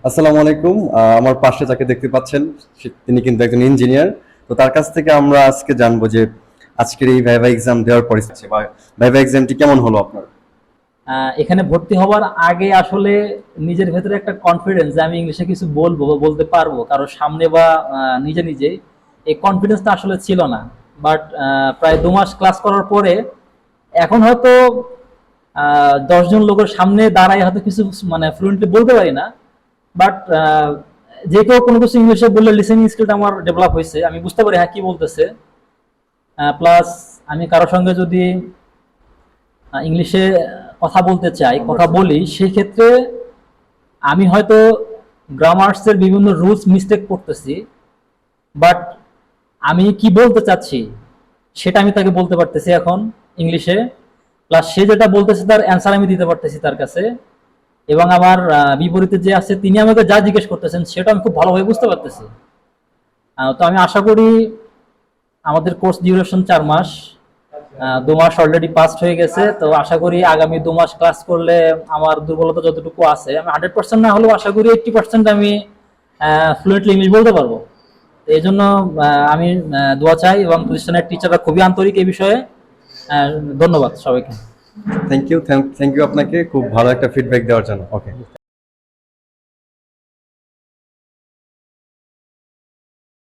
আসসালামু আলাইকুম। আমার পাশে যাকে দেখতে পাচ্ছেন তিনি কিন্তু একজন ইঞ্জিনিয়ার। তো তার কাছ থেকে আমরা আজকে জানবো যে আজকের এই ভাইভা এক্সাম দেওয়ার পরে বা ভাইভা এক্সামটি কেমন হলো আপনার। এখানে ভর্তি হওয়ার আগে আসলে নিজের ভেতরে একটা কনফিডেন্স যে আমি ইংলিশে কিছু বলবো বা বলতে পারবো কারোর সামনে বা নিজে নিজে, এই কনফিডেন্সটা আসলে ছিল না। বাট প্রায় 2 মাস ক্লাস করার পরে এখন হয়তো 10 জন লোকের সামনে দাঁড়ায় হয়তো কিছু মানে ফ্লুয়েন্টলি বলতে পারি না। বাট যে কেউ কোনো কিছু ইংলিশে বললে লিসেনিং স্কিলটা আমার ডেভেলপ হয়েছে, আমি বুঝতে পারি হ্যাঁ কি বলতেছে। প্লাস আমি কারোর সঙ্গে যদি ইংলিশে কথা বলতে চাই, কথা বলি, সেই ক্ষেত্রে আমি হয়তো গ্রামার্সের বিভিন্ন রুলস মিস্টেক করতেছি, বাট আমি কি বলতে চাচ্ছি সেটা আমি তাকে বলতে পারতেছি এখন ইংলিশে। প্লাস সে যেটা বলতেছে তার অ্যান্সার আমি দিতে পারতেছি তার কাছে। এবং আমার বিপরীতে যে আছে তিনি আমাকে যা জিজ্ঞেস করতেছেন সেটা আমি খুব ভালোভাবে বুঝতে পারতেছি। তো আমি আশা করি আমাদের কোর্স ডিউরেশন 4 মাস, 2 মাস অলরেডি পাস্ট হয়ে গেছে। তো আশা করি আগামী 2 মাস ক্লাস করলে আমার দুর্বলতা যতটুকু আছে, আমি 100% না হলেও আশা করি 80% আমি ফ্লুয়েন্টলি ইংলিশ বলতে পারবো। তো এই জন্য আমি দোয়া চাই, এবং প্রতিষ্ঠানের টিচাররা খুবই আন্তরিক এই বিষয়ে। ধন্যবাদ সবাইকে। থ্যাংক ইউ আপনাকে খুব ভালো একটা ফিডব্যাক দেওয়ার জন্য। ওকে।